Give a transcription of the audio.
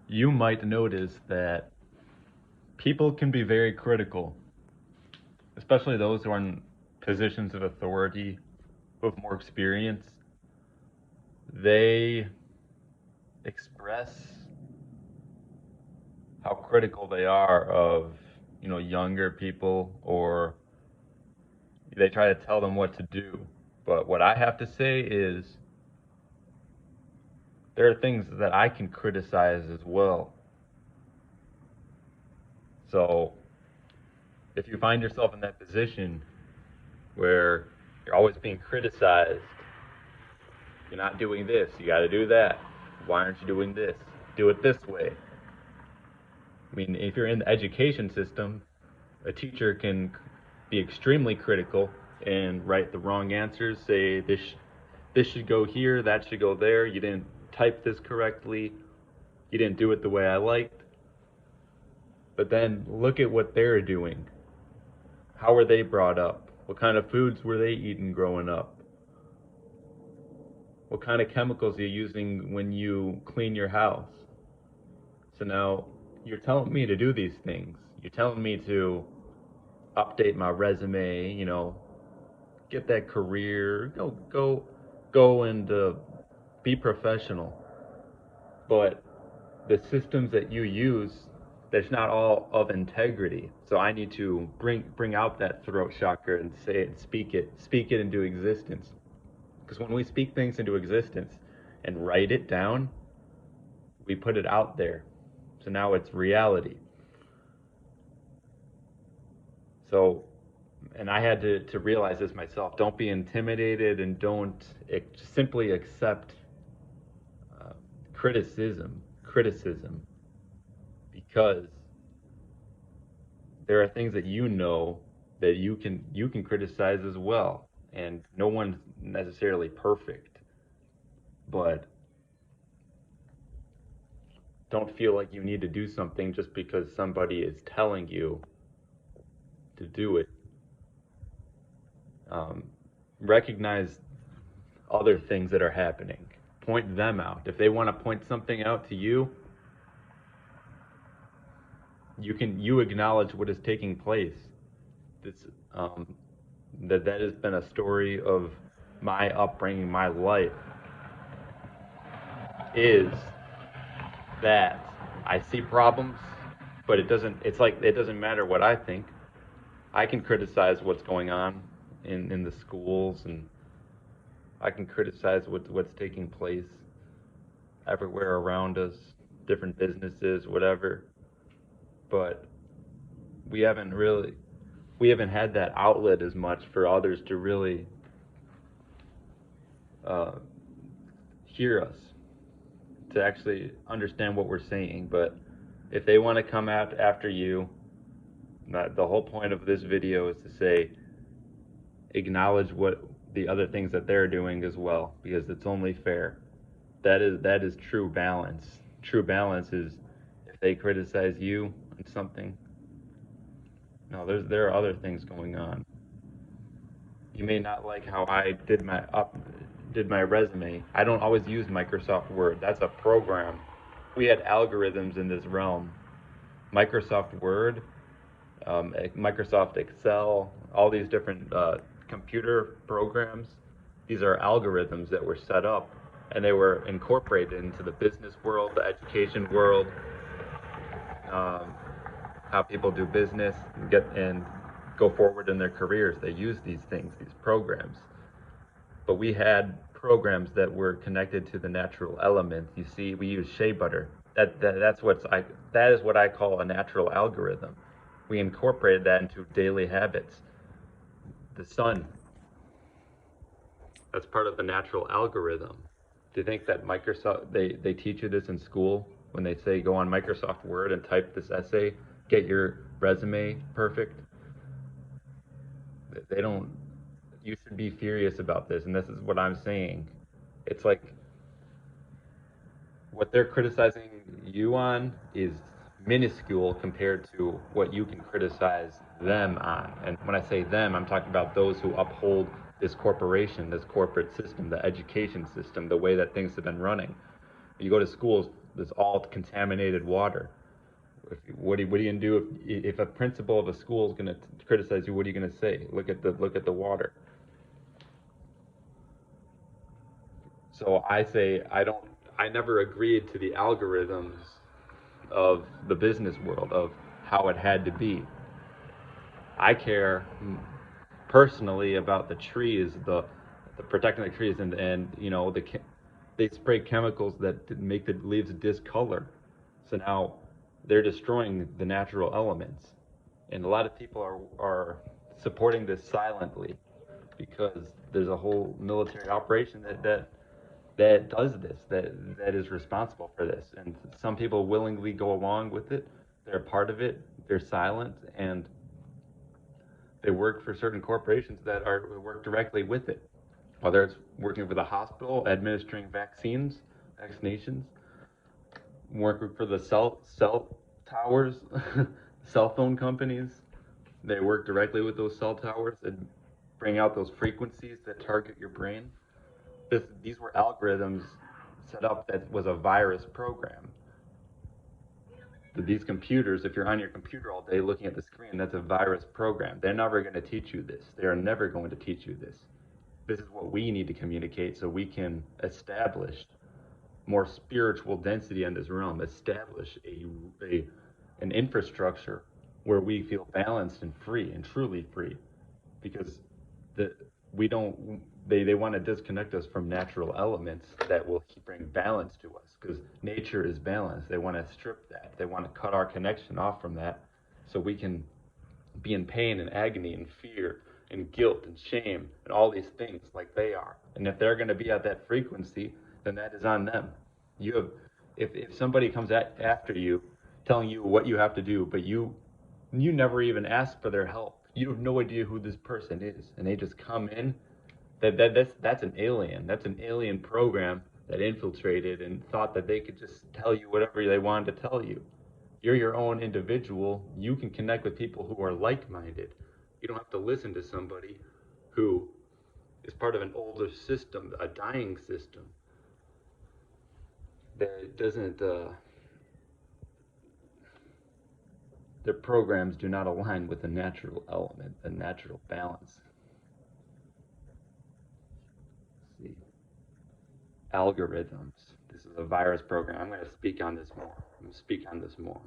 You might notice that people can be very critical, especially those who are in positions of authority with more experience. They express how critical they are of, younger people, or they try to tell them what to do. But what I have to say is there are things that I can criticize as well. So if you find yourself in that position where you're always being criticized, you're not doing this, you got to do that. Why aren't you doing this? Do it this way. I mean, if you're in the education system, a teacher can be extremely critical and write the wrong answers, say this should go here, that should go there, you didn't type this correctly, you didn't do it the way I liked. But then look at what they're doing. How were they brought up? What kind of foods were they eating growing up? What kind of chemicals are you using when you clean your house? So now you're telling me to do these things. You're telling me to update my resume, get that career, go and be professional. But the systems that you use, that's not all of integrity. So I need to bring out that throat chakra and say it, speak it into existence. Because when we speak things into existence and write it down, we put it out there. So now it's reality. So, and I had to realize this myself. Don't be intimidated and don't simply accept uh, criticism, because there are things that that you can criticize as well, and no one's necessarily perfect, but don't feel like you need to do something just because somebody is telling you to do it. um, Recognize other things that are happening, point them out. If they want to point something out to you, you acknowledge what is taking place. This that has been a story of my upbringing, my life, is that I see problems, but it's like it doesn't matter what I think. I can criticize what's going on in the schools, and I can criticize what's taking place everywhere around us, different businesses, whatever. But we haven't really we haven't had that outlet as much for others to really uh, hear us, to actually understand what we're saying. But if they want to come out after you, the whole point of this video is to say, acknowledge what the other things that they're doing as well, because it's only fair. That is true balance. True balance is if they criticize you on something, no, there are other things going on. You may not like how I did my resume. I don't always use Microsoft Word. That's a program. We had algorithms in this realm. Microsoft Word, Microsoft Excel, all these different computer programs. These are algorithms that were set up and they were incorporated into the business world, the education world, um, how people do business and go forward in their careers. They use these things, these programs. But we had programs that were connected to the natural elements. You see, we use shea butter. That is what I call a natural algorithm. We incorporated that into daily habits. The sun, that's part of the natural algorithm. Do you think that Microsoft they teach you this in school when they say go on Microsoft Word and type this essay, get your resume perfect? They don't. You should be furious about this, and this is what I'm saying. It's like what they're criticizing you on is minuscule compared to what you can criticize them on. And when I say them, I'm talking about those who uphold this corporation, this corporate system, the education system, the way that things have been running. You go to schools, this all contaminated water. What are you gonna do if a principal of a school is gonna criticize you? What are you gonna say? Look at the water. So I say I never agreed to the algorithms of the business world of how it had to be. I care personally about the trees, the protecting the trees, and they spray chemicals that make the leaves discolor. So now they're destroying the natural elements, and a lot of people are supporting this silently because there's a whole military operation that does this, that is responsible for this, and some people willingly go along with it. They're part of it. They're silent, and they work for certain corporations that are work directly with it, whether it's working for the hospital, administering vaccinations, working for the cell towers, cell phone companies. They work directly with those cell towers and bring out those frequencies that target your brain. These were algorithms set up that was a virus program. These computers, if you're on your computer all day looking at the screen, that's a virus program. They're never going to teach you this. They are never going to teach you this. This is what we need to communicate so we can establish more spiritual density in this realm, establish an infrastructure where we feel balanced and free and truly free. Because the we don't they want to disconnect us from natural elements that will bring balance to us because nature is balance. They want to strip that. They want to cut our connection off from that so we can be in pain and agony and fear and guilt and shame and all these things like they are. And if they're going to be at that frequency, then that is on them. You have if somebody comes after you telling you what you have to do, but you never even ask for their help. You have no idea who this person is, and they just come in. That's an alien. That's an alien program that infiltrated and thought that they could just tell you whatever they wanted to tell you. You're your own individual. You can connect with people who are like-minded. You don't have to listen to somebody who is part of an older system, a dying system that doesn't. Their programs do not align with the natural element, the natural balance. Let's see, algorithms. This is a virus program. I'm going to speak on this more. I'm going to speak on this more.